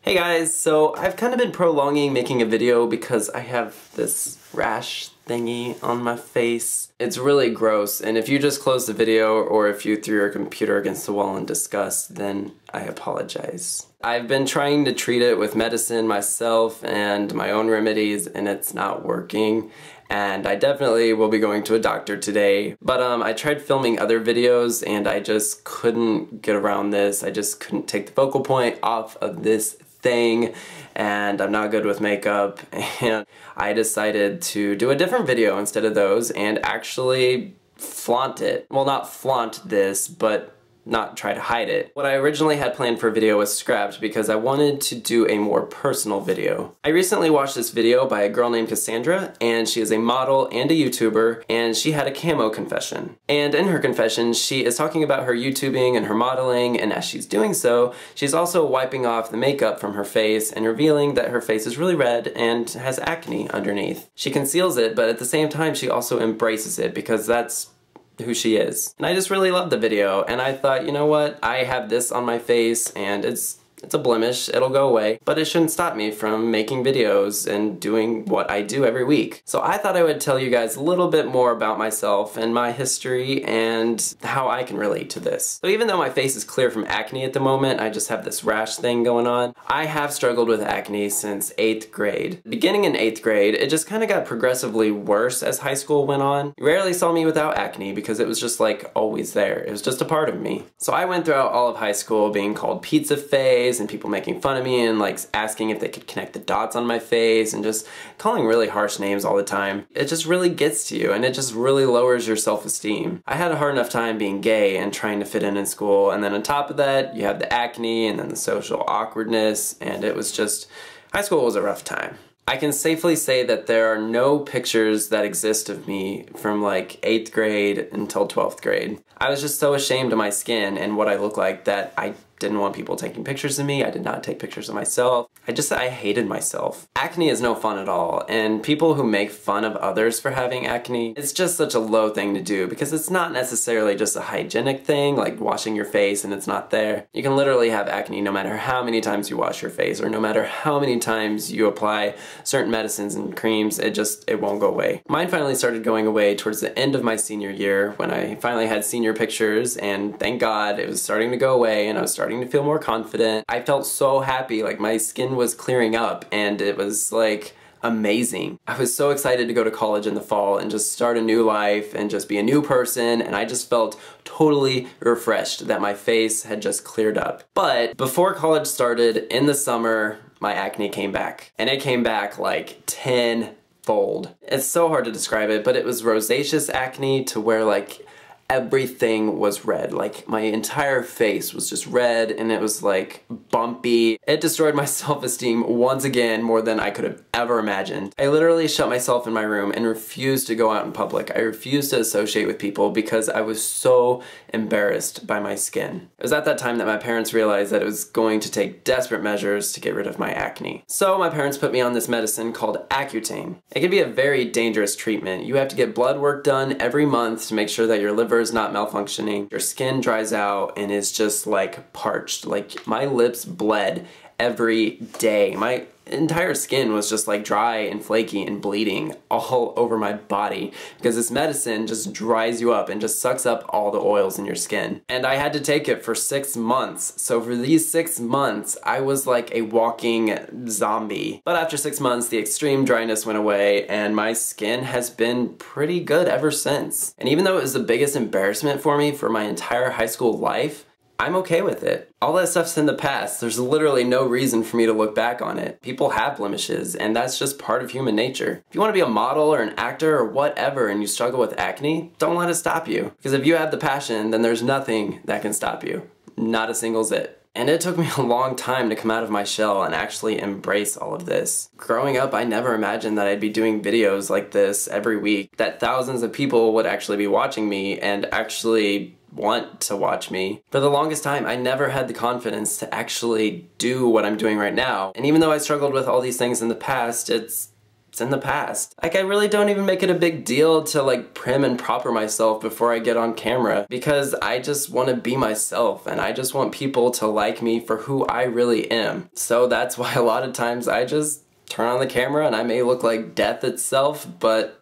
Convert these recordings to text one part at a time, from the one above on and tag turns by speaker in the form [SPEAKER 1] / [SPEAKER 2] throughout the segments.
[SPEAKER 1] Hey guys, so I've kind of been prolonging making a video because I have this rash thingy on my face. It's really gross, and if you just closed the video or if you threw your computer against the wall in disgust, then I apologize. I've been trying to treat it with medicine myself and my own remedies, and it's not working. And I definitely will be going to a doctor today. But I tried filming other videos and I just couldn't get around this. I just couldn't take the focal point off of this thing, and I'm not good with makeup, and I decided to do a different video instead of those and actually flaunt it. Well, not flaunt this, but not try to hide it. What I originally had planned for a video was scrapped because I wanted to do a more personal video. I recently watched this video by a girl named Cassandra, and she is a model and a YouTuber, and she had a camo confession. And in her confession, she is talking about her YouTubing and her modeling, and as she's doing so, she's also wiping off the makeup from her face and revealing that her face is really red and has acne underneath. She conceals it, but at the same time, she also embraces it because that's who she is. And I just really loved the video, and I thought, you know what, I have this on my face and it's a blemish, it'll go away, but it shouldn't stop me from making videos and doing what I do every week. So I thought I would tell you guys a little bit more about myself and my history and how I can relate to this. So even though my face is clear from acne at the moment, I just have this rash thing going on, I have struggled with acne since 8th grade. Beginning in 8th grade, it just kind of got progressively worse as high school went on. You rarely saw me without acne because it was just like always there. It was just a part of me. So I went throughout all of high school being called pizza face and people making fun of me and like asking if they could connect the dots on my face and just calling really harsh names all the time. It just really gets to you and it just really lowers your self-esteem. I had a hard enough time being gay and trying to fit in school, and then on top of that you have the acne and then the social awkwardness, and it was just, high school was a rough time. I can safely say that there are no pictures that exist of me from like 8th grade until 12th grade. I was just so ashamed of my skin and what I look like that I didn't want people taking pictures of me. I did not take pictures of myself. I hated myself. Acne is no fun at all, and people who make fun of others for having acne, it's just such a low thing to do because it's not necessarily just a hygienic thing like washing your face and it's not there. You can literally have acne no matter how many times you wash your face or no matter how many times you apply certain medicines and creams, it won't go away. Mine finally started going away towards the end of my senior year when I finally had senior pictures, and thank God it was starting to go away and I was starting to feel more confident. I felt so happy, like my skin was clearing up and it was like amazing. I was so excited to go to college in the fall and just start a new life and just be a new person, and I just felt totally refreshed that my face had just cleared up. But before college started, in the summer, my acne came back, and it came back like 10-fold. It's so hard to describe it, but it was rosaceous acne to where like everything was red. Like my entire face was just red and it was like bumpy. It destroyed my self-esteem once again more than I could have ever imagined. I literally shut myself in my room and refused to go out in public. I refused to associate with people because I was so embarrassed by my skin. It was at that time that my parents realized that it was going to take desperate measures to get rid of my acne. So my parents put me on this medicine called Accutane. It can be a very dangerous treatment. You have to get blood work done every month to make sure that your liver is not malfunctioning. Your skin dries out and is just like parched. Like my lips bled every day. My entire skin was just like dry and flaky and bleeding all over my body because this medicine just dries you up and just sucks up all the oils in your skin. And I had to take it for 6 months. So for these 6 months, I was like a walking zombie. But after 6 months, the extreme dryness went away and my skin has been pretty good ever since. And even though it was the biggest embarrassment for me for my entire high school life, I'm okay with it. All that stuff's in the past. There's literally no reason for me to look back on it. People have blemishes, and that's just part of human nature. If you want to be a model or an actor or whatever and you struggle with acne, don't let it stop you. Because if you have the passion, then there's nothing that can stop you. Not a single zit. And it took me a long time to come out of my shell and actually embrace all of this. Growing up, I never imagined that I'd be doing videos like this every week, that thousands of people would actually be watching me and actually want to watch me. For the longest time, I never had the confidence to actually do what I'm doing right now. And even though I struggled with all these things in the past, it's it's in the past. Like, I really don't even make it a big deal to like prim and proper myself before I get on camera, because I just want to be myself and I just want people to like me for who I really am. So that's why a lot of times I just turn on the camera and I may look like death itself, but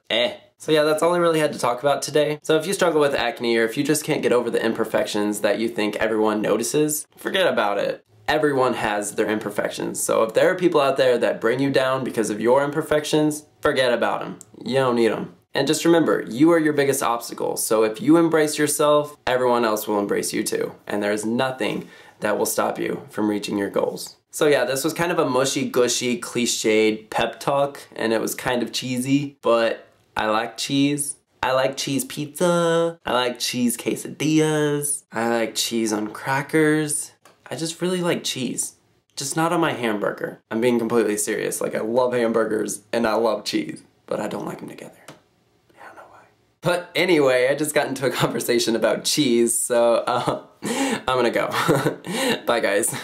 [SPEAKER 1] So yeah, that's all I really had to talk about today. So if you struggle with acne, or if you just can't get over the imperfections that you think everyone notices, forget about it. Everyone has their imperfections. So if there are people out there that bring you down because of your imperfections, forget about them. You don't need them. And just remember, you are your biggest obstacle. So if you embrace yourself, everyone else will embrace you too. And there's nothing that will stop you from reaching your goals. So yeah, this was kind of a mushy, gushy, cliched pep talk, and it was kind of cheesy, but I like cheese. I like cheese pizza. I like cheese quesadillas. I like cheese on crackers. I just really like cheese. Just not on my hamburger. I'm being completely serious. Like, I love hamburgers and I love cheese, but I don't like them together. I don't know why. But anyway, I just got into a conversation about cheese, so I'm gonna go. Bye guys.